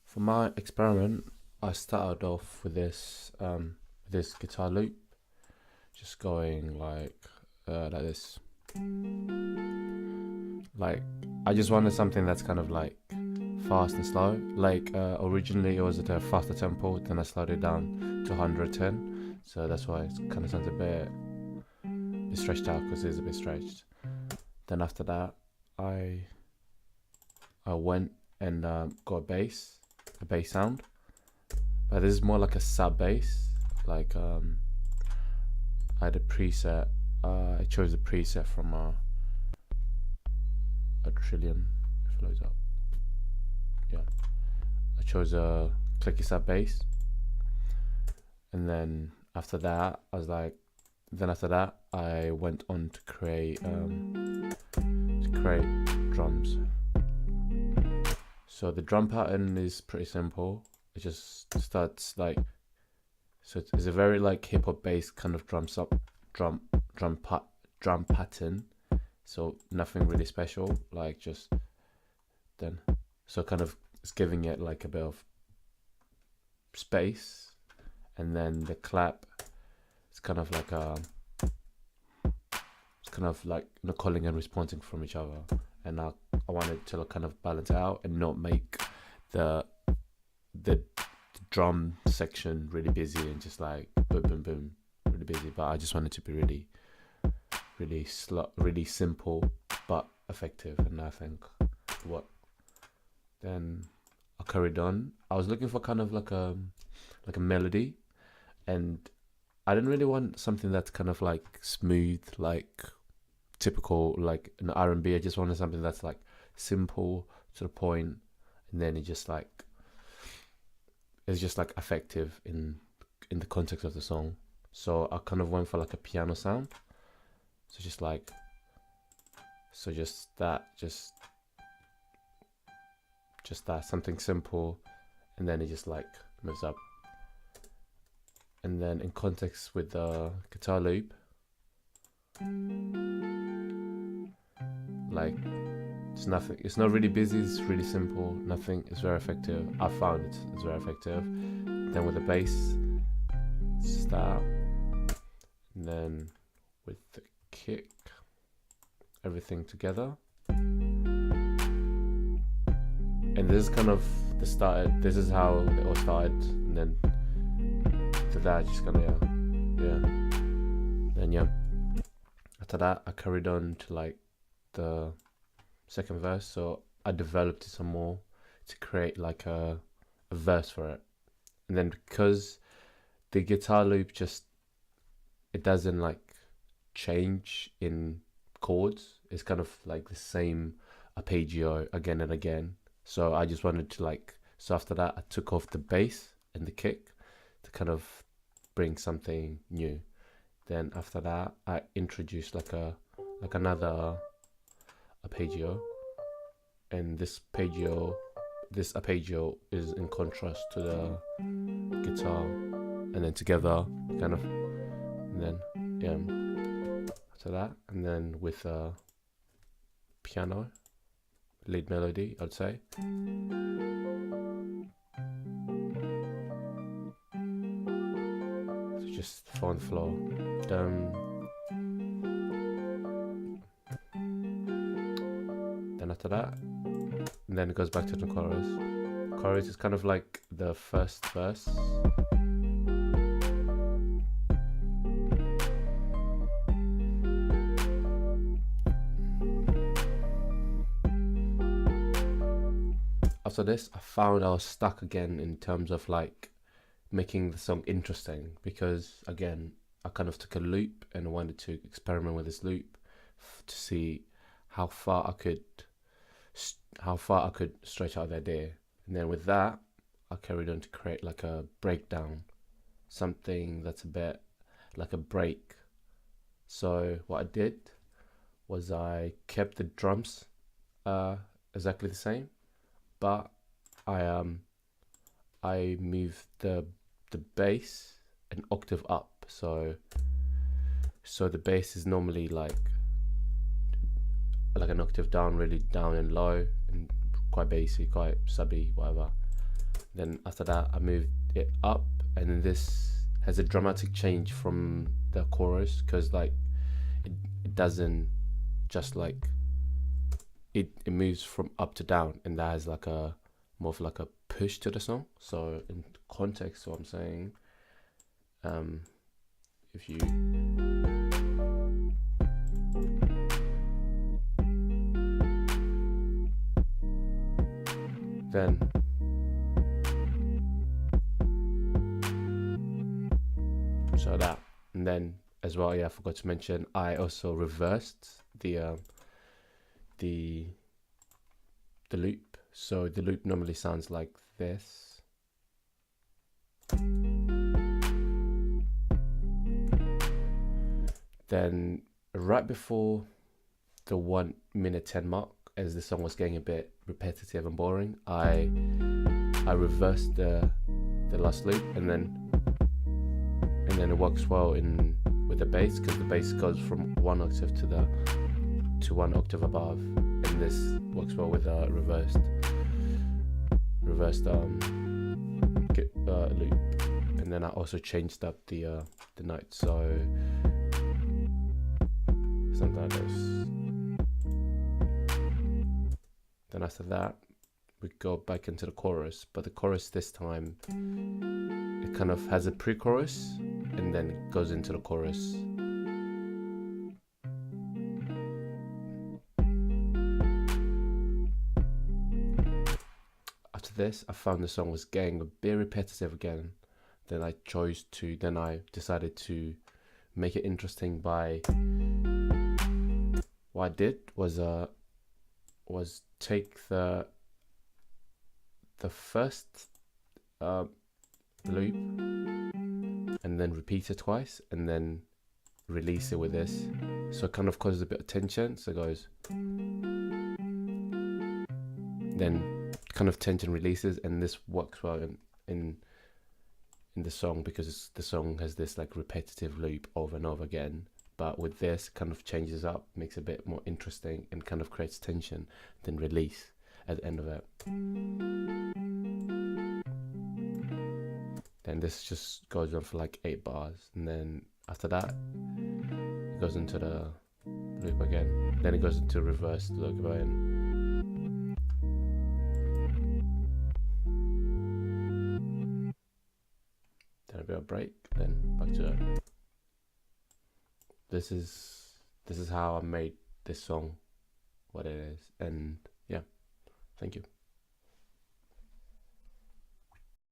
For my experiment, I started off with this guitar loop, just going like this. Like I just wanted something that's kind of like fast and slow. Originally it was at a faster tempo, then I slowed it down to 110. So that's why it kind of sounds a bit stretched out because it's a bit stretched. Then after that, I went and got a bass sound, but this is more like a sub bass. I had a preset. I chose a preset from a Trillion. If it loads up, yeah. I chose a clicky sub bass, and then after that, I went on to create drums. So the drum pattern is pretty simple. It just starts it's a very like hip hop based kind of drum pattern. So nothing really special, kind of it's giving it like a bit of space, and then the clap, it's kind of like calling and responding from each other, and I wanted to kind of balance it out and not make the drum section really busy and just like boom boom boom really busy, but I just wanted to be really simple but effective, and I think what then I carried on. I was looking for kind of like a melody, and I didn't really want something that's kind of like smooth, like typical like an R&B. I just wanted something that's like simple to the point, and then it's just like effective in the context of the song. So I kind of went for like a piano sound. Just that, something simple, and then it just like moves up. And then in context with the guitar loop, like it's not really busy, it's really simple, it's very effective. I found it's very effective. Then with the bass, start, and then with the kick, everything together. And this is kind of this is how it all started, and then after that just kind of after that I carried on to like the second verse. So I developed it some more to create like a verse for it. And then because the guitar loop it doesn't like change in chords, it's kind of like the same arpeggio again and again. So I just wanted to so after that I took off the bass and the kick to kind of bring something new. Then after that I introduced another arpeggio, and this arpeggio is in contrast to the guitar, and then together kind of, and then after that, and then with piano lead melody, I'd say. So just fall on the floor. Then after that, and then it goes back to the chorus. Chorus is kind of like the first verse. After this, I found I was stuck again in terms of like making the song interesting, because again, I kind of took a loop and I wanted to experiment with this loop to see how far I could stretch out the idea. And then with that, I carried on to create like a breakdown, something that's a bit like a break. So what I did was I kept the drums exactly the same, but I moved the bass an octave up. So the bass is normally like an octave down, really down and low, and quite bassy, quite subby, whatever. Then after that, I moved it up, and then this has a dramatic change from the chorus, because like it doesn't just like it moves from up to down, and that has like a more of like a push to the song. So in context, what I'm saying, if you then so that, and then as well, yeah, I forgot to mention, I also reversed the loop. So the loop normally sounds like this. Then right before the 1 minute 10 mark, as the song was getting a bit repetitive and boring, I reversed the last loop, and then it works well in with the bass, because the bass goes from 1 octave to 1 octave above, and this works well with a reversed loop. And then I also changed up the notes, so something like this. Then after that, we go back into the chorus, but the chorus this time, it kind of has a pre-chorus and then it goes into the chorus. After this, I found the song was getting a bit repetitive again. Then I decided to make it interesting by, what I did was take the first loop and then repeat it twice, and then release it with this, so it kind of causes a bit of tension. So it goes, then kind of tension releases, and this works well in the song, because the song has this like repetitive loop over and over again. But with this, kind of changes up, makes it a bit more interesting, and kind of creates tension, then release at the end of it. Then this just goes on for like 8 bars, and then after that, it goes into the loop again. Then it goes into reverse loop again. Then a bit of break, then back to it. This is how I made this song what it is, and yeah, thank you.